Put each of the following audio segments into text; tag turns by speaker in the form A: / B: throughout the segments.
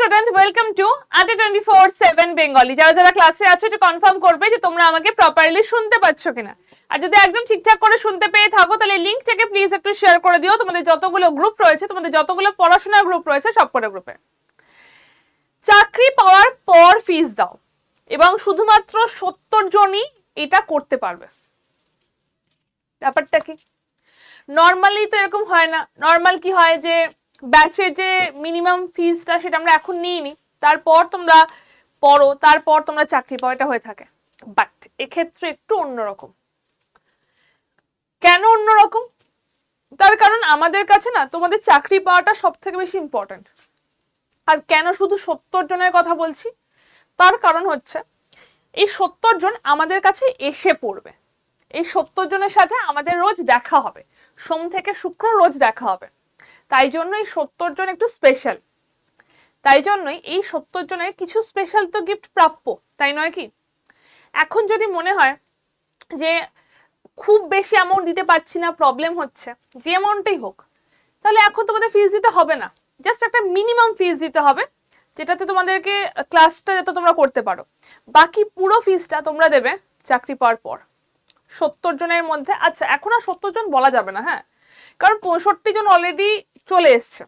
A: Student, welcome to Adda 24/7 Bengali. যারা যারা ক্লাসে আছো একটু কনফার্ম করবে যে তোমরা আমাকে প্রপারলি শুনতে পাচ্ছ কিনা। আর যদি একদম ঠিকঠাক করে শুনতে পেয়ে থাকো তাহলে লিঙ্কটাকে প্লিজ একটু শেয়ার করে দিও তোমাদের যতগুলো গ্রুপ রয়েছে, তোমাদের যতগুলো পড়াশোনার গ্রুপ রয়েছে সবকটা গ্রুপে। চাকরি পাওয়ার পর ফিস দাও এবং শুধুমাত্র 70 জনই এটা করতে পারবে। ব্যাপারটা কি? নর্মালি তো এরকম হয় না। নর্মাল কি হয় যে ব্যাচের যে মিনিমাম ফিজটা সেটা আমরা এখন নিই নি, তারপর তোমরা পড়ো, তারপর তোমরা চাকরি পাও, এটা হয়ে থাকে। বাট এক্ষেত্রে একটু অন্যরকম। কেন অন্যরকম? তার কারণ আমাদের কাছে না তোমাদের চাকরি পাওয়াটা সব থেকে বেশি ইম্পর্টেন্ট। আর কেন শুধু 70 জনের কথা বলছি? তার কারণ হচ্ছে এই 70 জন আমাদের কাছে এসে পড়বে। এই 70 জনের সাথে আমাদের রোজ দেখা হবে, সোম থেকে শুক্র রোজ দেখা হবে। তাই জন্য এই 70 জন একটু স্পেশাল। তাই জন্যই এই 70 জনের কিছু স্পেশাল তো গিফট প্রাপ্য, তাই নয় কি? এখন যদি মনে হয় যে খুব বেশি অ্যামাউন্ট দিতে পারছি না, প্রবলেম হচ্ছে, যে অ্যামাউন্টই হোক, তাহলে এখন তোমাদের ফিস দিতে হবে না। জাস্ট একটা মিনিমাম ফিস দিতে হবে, যেটাতে তোমাদেরকে ক্লাসটা যাতে তোমরা করতে পারো। বাকি পুরো ফিসটা তোমরা দেবে চাকরি পাওয়ার পর। 70 জনের মধ্যে, আচ্ছা এখন আর 70 জন বলা যাবে না, হ্যাঁ, কারণ 65 জন অলরেডি চলে এসছে।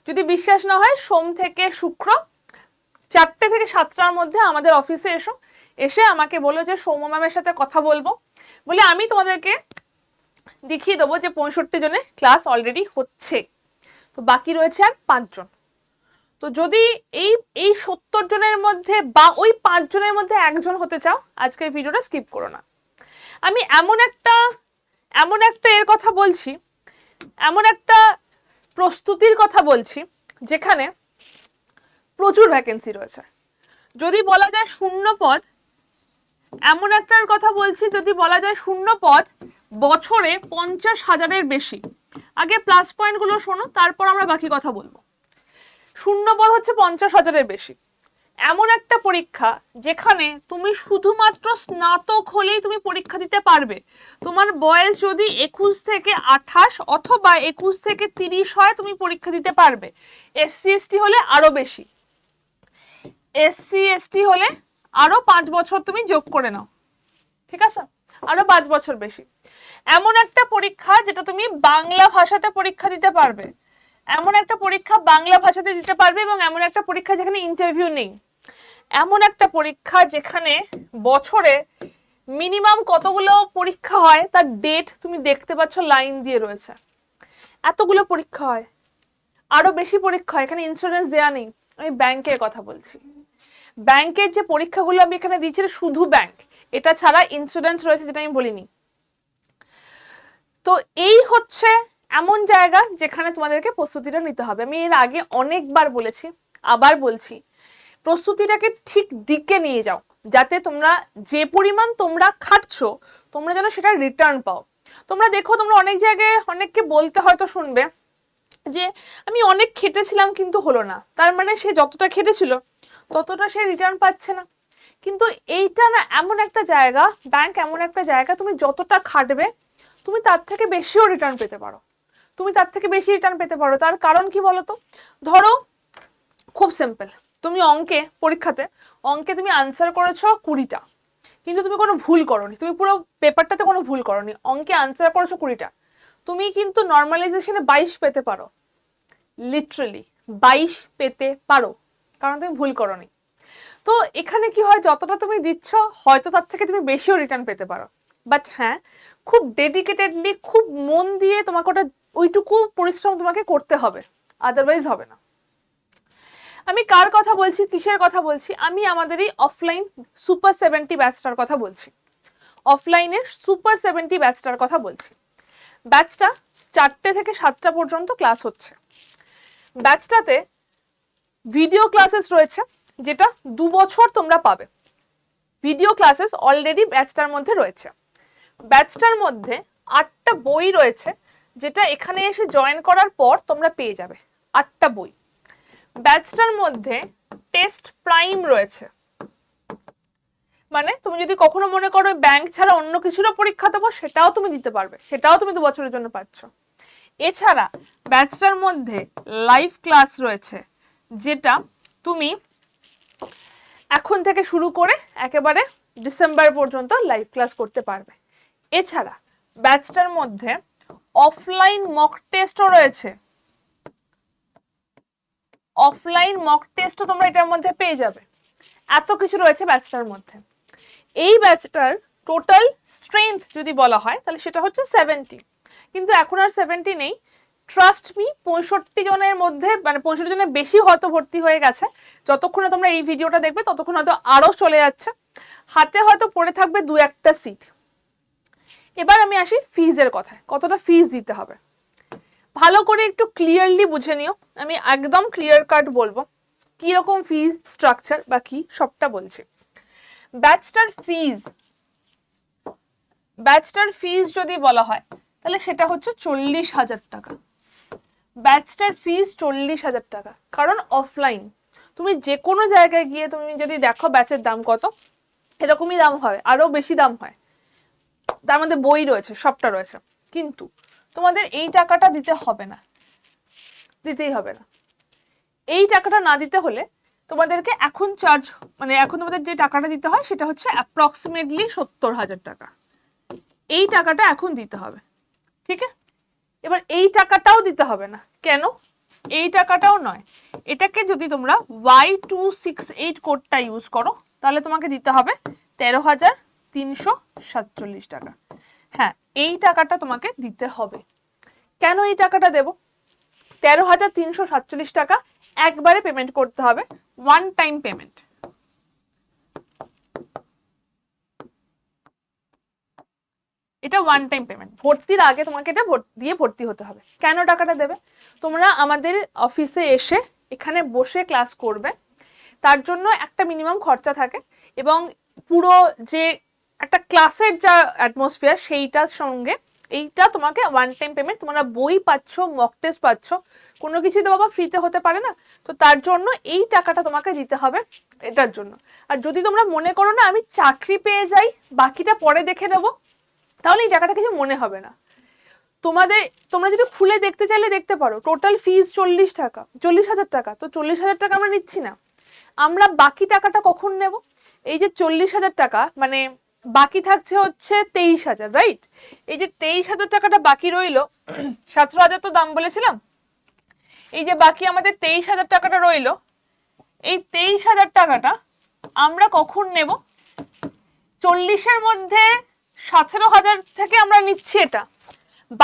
A: যদি বিশ্বাস না হয়, সোম থেকে শুক্র 4টে থেকে 7টার মধ্যে আমাদের অফিসে এসে আমাকে বলো যে সৌম্য ম্যামের সাথে কথা বলবো, বলে আমি তোমাদেরকে দেখিয়ে দেবো যে 65 জনের ক্লাস অলরেডি হচ্ছে। তো বাকি রয়েছে আর 5 জন। তো যদি এই 70 জনের মধ্যে বা ওই 5 জনের মধ্যে একজন হতে চাও, আজকের ভিডিওটা স্কিপ করো না। আমি এমন একটা এর কথা বলছি, এমন একটা প্রস্তুতির কথা বলছি যেখানে প্রচুর ভ্যাকেন্সি রয়েছে। যদি বলা যায় শূন্য পদ, এমন একটার কথা বলছি, যদি বলা যায় শূন্য পদ বছরে 50,000-এর বেশি। আগে প্লাস পয়েন্টগুলো শোনো, তারপর আমরা বাকি কথা বলবো। শূন্য পদ হচ্ছে 50,000-এর বেশি। এমন একটা পরীক্ষা যেখানে তুমি শুধুমাত্র স্নাতক হলেই তুমি পরীক্ষা দিতে পারবে। তোমার বয়স যদি 21 থেকে 28 অথবা 21 থেকে 30 হয়, তুমি পরীক্ষা দিতে পারবে। এসসি এসটি হলে আরো বেশি, এসসি এসটি হলে আরো 5 বছর তুমি যোগ করে নাও, ঠিক আছে, আরো 5 বছর বেশি। এমন একটা পরীক্ষা যেটা তুমি বাংলা ভাষাতে পরীক্ষা দিতে পারবে, এমন একটা পরীক্ষা বাংলা ভাষাতে দিতে পারবে, এবং এমন একটা পরীক্ষা যেখানে ইন্টারভিউ নেই, এমন একটা পরীক্ষা যেখানে বছরে মিনিমাম কতগুলো পরীক্ষা হয় তার ডেট তুমি দেখতে পাচ্ছ, লাইন দিয়ে রয়েছে। এতগুলো পরীক্ষা হয়, আরো বেশি পরীক্ষা হয়। এখানে ইন্স্যুরেন্স দেয়া নেই, আমি ব্যাংকের কথা বলছি। ব্যাংকের যে পরীক্ষাগুলো আমি এখানে দিচ্ছি শুধু ব্যাংক, এটা ছাড়া ইন্স্যুরেন্স রয়েছে যেটা আমি বলিনি। তো এই হচ্ছে এমন জায়গা যেখানে তোমাদেরকে প্রস্তুতিটা নিতে হবে। আমি এর আগে অনেকবার বলেছি, আবার বলছি, প্রস্তুতিটাকে ঠিক দিকে নিয়ে যাও, যাতে তোমরা যে পরিমাণ তোমরা খাটছো তোমরা যেন সেটা রিটার্ন পাও। তোমরা দেখো, তোমরা অনেক জায়গায় অনেককে বলতে হয়তো শুনবে যে আমি অনেক খেটেছিলাম কিন্তু হলো না, তার মানে সে যতটা খেটেছিল ততটা সে রিটার্ন পাচ্ছে না। কিন্তু এইটা না এমন একটা জায়গা, ব্যাংক এমন একটা জায়গা, তুমি যতটা খাটবে তুমি তার থেকে বেশিও রিটার্ন পেতে পারো, তুমি তার থেকে বেশি রিটার্ন পেতে পারো। তার কারণ কি বলতো? ধরো খুব সিম্পল, তুমি পরীক্ষাতে অঙ্কে তুমি আনসার করেছো 20টা, কিন্তু তুমি কোনো ভুল করোনি, তুমি পুরো পেপারটাতে কোনো ভুল করোনি, অঙ্কে আনসার করেছো 20টা, তুমি কিন্তু নর্মালাইজেশনে 22 পেতে পারো, লিটারালি 22 পেতে পারো, কারণ তুমি ভুল করোনি। তো এখানে কি হয়, যতটা তুমি দিচ্ছ হয়তো তার থেকে তুমি বেশিও রিটার্ন পেতে পারো। বাট হ্যাঁ, খুব ডেডিকেটেডলি, খুব মন দিয়ে তোমাকে ওইটুকু পরিশ্রম তোমাকে করতে হবে, আদারওয়াইজ হবে না। আমি কার কথা বলছি, কিসের কথা বলছি? আমি আমাদের এই অফলাইন সুপার 70 ব্যাচটার কথা বলছি। অফলাইনের সুপার 70 ব্যাচটার কথা বলছি। ব্যাচটা 4টে থেকে 7টা পর্যন্ত ক্লাস হচ্ছে। ব্যাচটাতে ভিডিও ক্লাসেস রয়েছে, যেটা 2 বছর তোমরা পাবে। ভিডিও ক্লাসেস অলরেডি ব্যাচটার মধ্যে রয়েছে। ব্যাচটার মধ্যে 8টা বই রয়েছে, যেটা এখানে এসে জয়েন করার পর তোমরা পেয়ে যাবে 8টা বই। ব্যাচটার মধ্যে টেস্ট প্রাইম রয়েছে, মানে তুমি যদি কখনো মনে করো ব্যাংক ছাড়া অন্য কিছুরও পরীক্ষা দেবো, সেটাও তুমি দিতে পারবে, সেটাও তুমি 2 বছরের জন্য পাচ্ছ। এছাড়া ব্যাচটার মধ্যে লাইভ ক্লাস রয়েছে, যেটা তুমি এখন থেকে শুরু করে একেবারে ডিসেম্বর পর্যন্ত লাইভ ক্লাস করতে পারবে। এছাড়া ব্যাচটার মধ্যে অফলাইন মক টেস্টও রয়েছে, অফলাইন মক টেস্টও তোমরা এটার মধ্যে পেয়ে যাবে। এত কিছু রয়েছে ব্যাচটার মধ্যে। এই ব্যাচটার টোটাল স্ট্রেংথ যদি বলা হয় তাহলে সেটা হচ্ছে 70, কিন্তু এখন আর 70 নেই। ট্রাস্ট মি, 65 জনের মধ্যে মানে 65 জনের বেশি হয়তো ভর্তি হয়ে গেছে। যতক্ষণে তোমরা এই ভিডিওটা দেখবে ততক্ষণ হয়তো আরও চলে যাচ্ছে, হাতে হয়তো পড়ে থাকবে 2-1টা সিট। এবার আমি আসি ফিজের কথায়, কতটা ফিজ দিতে হবে ভালো করে একটু ক্লিয়ারলি বুঝে নিও। আমি একদম ক্লিয়ার কাট বলবো কীরকম ফিজ স্ট্রাকচার বা কি সবটা বলছি। ব্যাচটার ফিজ যদি বলা হয় তাহলে সেটা হচ্ছে 40,000 টাকা। ব্যাচটার ফিজ 40,000 টাকা, কারণ অফলাইন। তুমি যে কোনো জায়গায় গিয়ে তুমি যদি দেখো ব্যাচের দাম কত, এরকমই দাম হয়, আরও বেশি দাম হয়, তার মধ্যে বই রয়েছে, সবটা রয়েছে, কিন্তু তোমাদের এই টাকাটা দিতে হবে না, দিতেই হবে না। এই টাকাটা না দিতে হলে তোমাদেরকে এখন এখন তোমাদের যে টাকাটা দিতে হয় সেটা হচ্ছে অ্যাপ্রক্সিমেটলি 70,000 টাকা। এই টাকাটা এখন দিতে হবে, ঠিক আছে? এবার এই টাকাটাও দিতে হবে না, কেন? এই টাকাটাও নয়, এটাকে যদি তোমরা Y268 কোডটা ইউজ করো তাহলে তোমাকে দিতে হবে 13,347 টাকা। হ্যাঁ, এই টাকাটা তোমাকে দিতে হবে। কেন এই টাকাটা দেব? 13,347 টাকা একবারে পেমেন্ট করতে হবে, ওয়ান টাইম পেমেন্ট। এটা ওয়ান টাইম পেমেন্ট। ভর্তির আগে তোমাকে এটা দিয়ে ভর্তি হতে হবে। কেন টাকাটা দেবে? তোমরা আমাদের অফিসে এসে এখানে বসে ক্লাস করবে, তার জন্য একটা মিনিমাম খরচা থাকে, এবং পুরো যে একটা ক্লাসের যা অ্যাটমসফিয়ার সেইটার সঙ্গে এইটা তোমাকে ওয়ান টাইম পেমেন্ট। তোমরা বই পাচ্ছ, মক টেস্ট পাচ্ছ, কোনো কিছুই তো বাবা ফ্রিতে হতে পারে না। তো তার জন্য এই টাকাটা তোমাকে দিতে হবে এটার জন্য। আর যদি তোমরা মনে করো না আমি চাকরি পেয়ে যাই, বাকিটা পরে দেখে নেবো, তাহলে এই টাকাটা কিছু মনে হবে না। তোমরা যদি খুলে দেখতে চাইলে দেখতে পারো। টোটাল ফিজ 40,000 টাকা। তো 40,000 টাকা আমরা নিচ্ছি না, আমরা বাকি টাকাটা কখন নেব? এই যে 40,000 টাকা মানে বাকি থাকছে হচ্ছে 23,000, রাইট? এই যে 23,000 টাকাটা বাকি রইলো, 17,000 তো দাম বলেছিলাম, এই যে বাকি আমাদের 23,000 টাকাটা রইলো, এই 23,000 টাকাটা আমরা কখন নেব? 40-এর মধ্যে 17,000 থেকে আমরা নিচ্ছি এটা,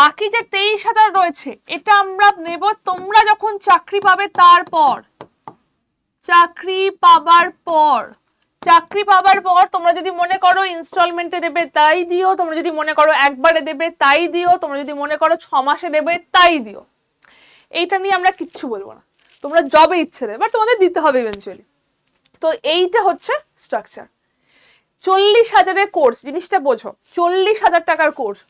A: বাকি যে 23,000 রয়েছে এটা আমরা নেব তোমরা যখন চাকরি পাবে। তারপর চাকরি পাবার পর তোমরা যদি মনে করো ইনস্টলমেন্টে দেবে তাই দিও, তোমরা যদি মনে করো একবারে দেবে তাই দিও, তোমরা যদি মনে করো 6 মাসে দেবে তাই দিও। এইটা নিয়ে আমরা কিচ্ছু বলবো না, তোমরা জবে ইচ্ছে দেবে, বাট তোমাদের দিতে হবে ইভেনচুয়ালি। তো এইটা হচ্ছে স্ট্রাকচার। 40,000-এর কোর্স, জিনিসটা বোঝো, 40,000 টাকার কোর্স,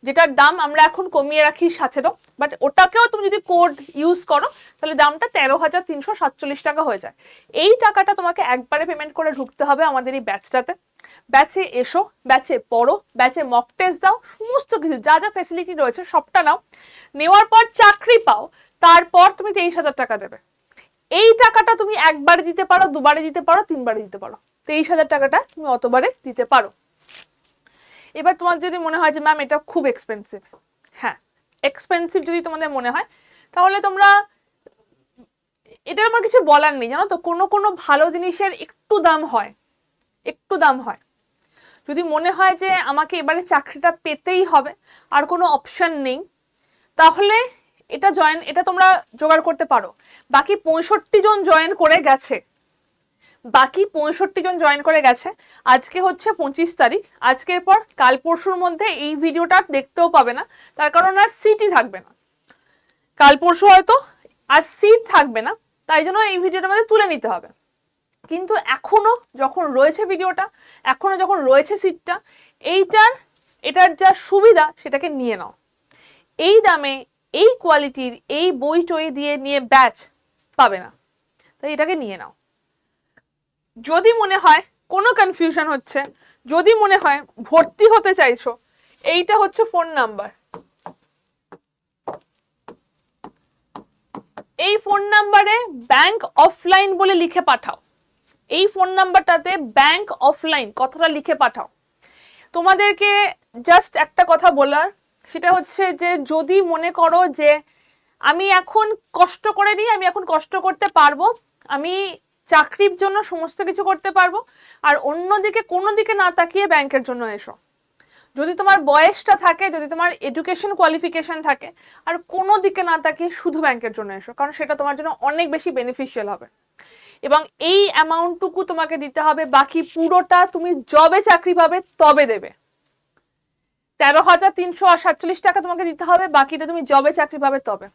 A: যেটার দাম আমরা এখন কমিয়ে রাখি 17, বাট ওটাকেও তুমি যদি কোড ইউজ করো তাহলে দামটা 13,347 টাকা হয়ে যায়। এই টাকাটা তোমাকে একবারে পেমেন্ট করে ঢুকতে হবে আমাদের এই ব্যাচটাতে। ব্যাচে এসো, ব্যাচে পড়ো, ব্যাচে মক টেস্ট দাও, সমস্ত কিছু যা যা ফ্যাসিলিটি রয়েছে সবটা নাও। নেওয়ার পর চাকরি পাও, তারপর তুমি 23,000 টাকা দেবে। এই টাকাটা তুমি একবারে দিতে পারো, দুবারে দিতে পারো, 3বারে দিতে পারো। 23,000 টাকাটা তুমি অতবারে দিতে পারো। এবার তোমার যদি মনে হয় যে ম্যাম এটা খুব এক্সপেন্সিভ, হ্যাঁ এক্সপেন্সিভ যদি তোমাদের মনে হয় তাহলে তোমরা, এটা আমার কিছু বলার নেই, জানো তো, কোনো ভালো জিনিসের একটু দাম হয়। যদি মনে হয় যে আমাকে এবারে চাকরিটা পেতেই হবে, আর কোনো অপশন নেই, তাহলে এটা তোমরা জোগাড় করতে পারো। বাকি 65 জন জয়েন করে গেছে, আজকে হচ্ছে 25 তারিখ, আজকের পর কাল পরশুর মধ্যে এই ভিডিওটা দেখতেও পাবে না, তার কারণ আর সিটই থাকবে না। কাল পরশু হয়তো আর সিট থাকবে না, তাই জন্য এই ভিডিওটা আমাদের তুলে নিতে হবে। কিন্তু এখনো যখন রয়েছে ভিডিওটা, এখনো যখন রয়েছে সিটটা, এটার যা সুবিধা সেটাকে নিয়ে নাও। এই দামে, এই কোয়ালিটির, এই বই টই দিয়ে নিয়ে ব্যাচ পাবে না, তাই এটাকে নিয়ে নাও। যদি মনে হয় কোনো কনফিউশন হচ্ছে, যদি মনে হয় ভর্তি হতে চাইছো, এইটা হচ্ছে ফোন নাম্বার, এই ফোন নাম্বারে ব্যাংক অফলাইন বলে লিখে পাঠাও, এই ফোন নাম্বারটাতে ব্যাংক অফলাইন কথাটা লিখে পাঠাও। তোমাদেরকে জাস্ট একটা কথা বলার, সেটা হচ্ছে যে যদি মনে করো যে আমি এখন কষ্ট করে নিই, আমি এখন কষ্ট করতে পারবো, আমি চাকরির জন্য সমস্ত কিছু করতে পারবো, আর অন্যদিকে কোনো দিকে না তাকিয়ে ব্যাংকের জন্য এসো। যদি তোমার বয়সটা থাকে, যদি তোমার এডুকেশন কোয়ালিফিকেশন থাকে, আর কোনো দিকে না তাকিয়ে শুধু ব্যাংকের জন্য এসো, কারণ সেটা তোমার জন্য অনেক বেশি বেনিফিশিয়াল হবে। এবং এই অ্যামাউন্টটুকু তোমাকে দিতে হবে, বাকি পুরোটা তুমি জবে চাকরি পাবে তবে দেবে। 13,347 টাকা তোমাকে দিতে হবে, বাকিটা তুমি জবে চাকরি পাবে তবে।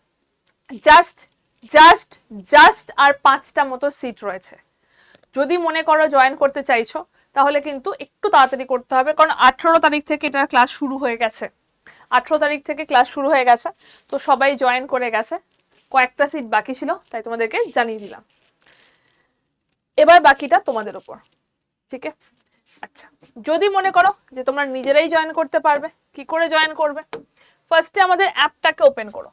A: জাস্ট জাস্ট জাস্ট আর 5টা মতো সিট রয়েছে। যদি মনে করো জয়েন করতে চাইছো তাহলে কিন্তু একটু তাড়াতাড়ি করতে হবে, কারণ 18 তারিখ থেকে এটার ক্লাস শুরু হয়ে গেছে। 18 তারিখ থেকে ক্লাস শুরু হয়ে গেছে, তো সবাই জয়েন করে গেছে, কয়েকটা সিট বাকি ছিল তাই তোমাদেরকে জানিয়ে দিলাম। এবার বাকিটা তোমাদের উপর, ঠিক আছে? আচ্ছা, যদি মনে করো যে তোমরা নিজেরাই জয়েন করতে পারবে, কি করে জয়েন করবে? ফার্স্টে আমাদের অ্যাপটাকে ওপেন করো,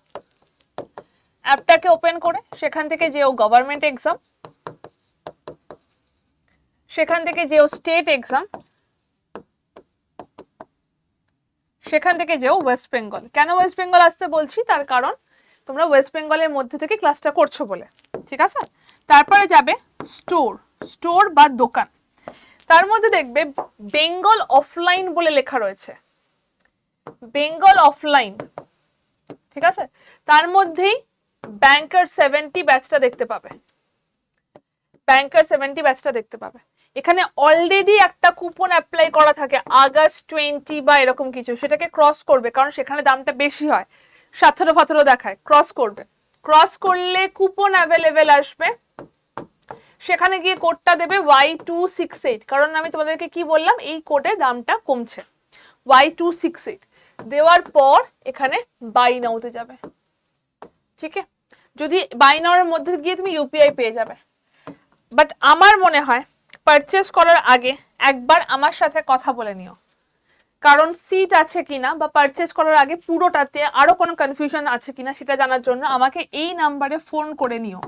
A: অ্যাপটাকে ওপেন করে সেখান থেকে যেও গভর্নমেন্ট এক্সাম, সেখান থেকে যেও স্টেট এক্সাম, সেখান থেকে যেও ওয়েস্ট বেঙ্গল। কেন ওয়েস্ট বেঙ্গল আসতে বলছি, তার কারণ তোমরা ওয়েস্ট বেঙ্গলের মধ্যে থেকে ক্লাসটা করছো বলে, ঠিক আছে? তারপরে যাবে স্টোর, স্টোর বা দোকান, তার মধ্যে দেখবে বেঙ্গল অফলাইন বলে লেখা রয়েছে, বেঙ্গল অফলাইন, ঠিক আছে? তার মধ্যেই ব্যাংকার 70 ব্যাচটা দেখতে পাবে, ব্যাংকার 70 ব্যাচটা দেখতে পাবে। এখানে অলরেডি একটা কুপন অ্যাপ্লাই করা থাকে আগস্ট 20 বা এরকম কিছু, সেটাকে ক্রস করবে, কারণ সেখানে দামটা বেশি হয়, 17 দেখায়, ক্রস করবে। ক্রস করলে কুপন অ্যাভেলেবেল আসবে, সেখানে গিয়ে কোডটা দেবে Y268, কারণ আমি তোমাদেরকে কি বললাম, এই কোডে দামটা কমছে, Y268 দেওয়ার পর এখানে বাই নাওতে যাবে, ঠিক আছে? যদি বাই নাওয়ার মধ্যে গিয়ে তুমি ইউপিআই পেয়ে যাবে। বাট আমার মনে হয় পারচেস করার আগে একবার আমার সাথে কথা বলে নিও, কারণ সিট আছে কিনা বা পারচেস করার আগে পুরোটাতে আরো কোনো কনফিউশন আছে কিনা সেটা জানার জন্য আমাকে এই নাম্বারে ফোন করে নিও,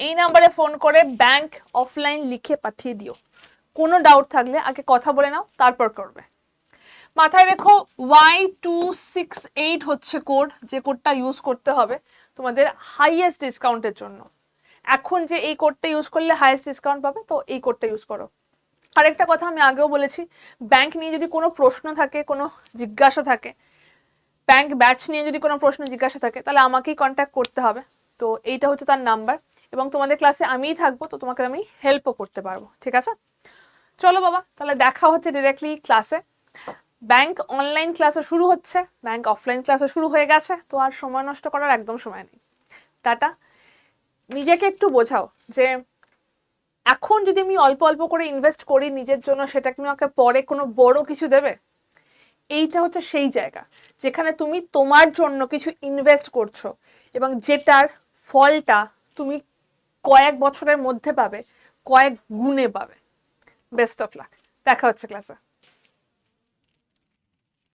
A: এই নাম্বারে ফোন করে ব্যাংক অফলাইন লিখে পাঠিয়ে দিও। কোনো ডাউট থাকলে আগে কথা বলে নাও, তারপর করবে। মাথায় রেখো Y268 হচ্ছে কোড, যে কোডটা ইউজ করতে হবে তোমাদের হাইয়েস্ট ডিসকাউন্টের জন্য। এখন যে এই কোডটা ইউজ করলে হাইয়েস্ট ডিসকাউন্ট পাবে, তো এই কোডটা ইউজ করো। আরেকটা কথা আমি আগেও বলেছি, ব্যাংক নিয়ে যদি কোনো প্রশ্ন থাকে, কোনো জিজ্ঞাসা থাকে, ব্যাংক ব্যাচ নিয়ে যদি কোনো প্রশ্ন জিজ্ঞাসা থাকে, তাহলে আমাকেই কন্ট্যাক্ট করতে হবে। তো এইটা হচ্ছে তার নাম্বার, এবং তোমাদের ক্লাসে আমিই থাকবো, তো তোমাকে আমি হেল্পও করতে পারবো, ঠিক আছে? চলো বাবা, তাহলে দেখা হচ্ছে ডিরেক্টলি ক্লাসে। ব্যাংক অনলাইন ক্লাসও শুরু হচ্ছে, ব্যাংক অফলাইন ক্লাসও শুরু হয়ে গেছে, তো আর সময় নষ্ট করার একদম সময় নেই। টাটা। নিজেকে একটু বোঝাও যে এখন যদি আমি অল্প অল্প করে ইনভেস্ট করি নিজের জন্য, সেটা কি আমাকে পরে কোনো বড় কিছু দেবে? এইটা হচ্ছে সেই জায়গা যেখানে তুমি তোমার জন্য কিছু ইনভেস্ট করছো, এবং যেটার ফলটা তুমি কয়েক বছরের মধ্যে পাবে, কয়েক গুণে পাবে। বেস্ট অফ লাক, দেখা হচ্ছে ক্লাসে।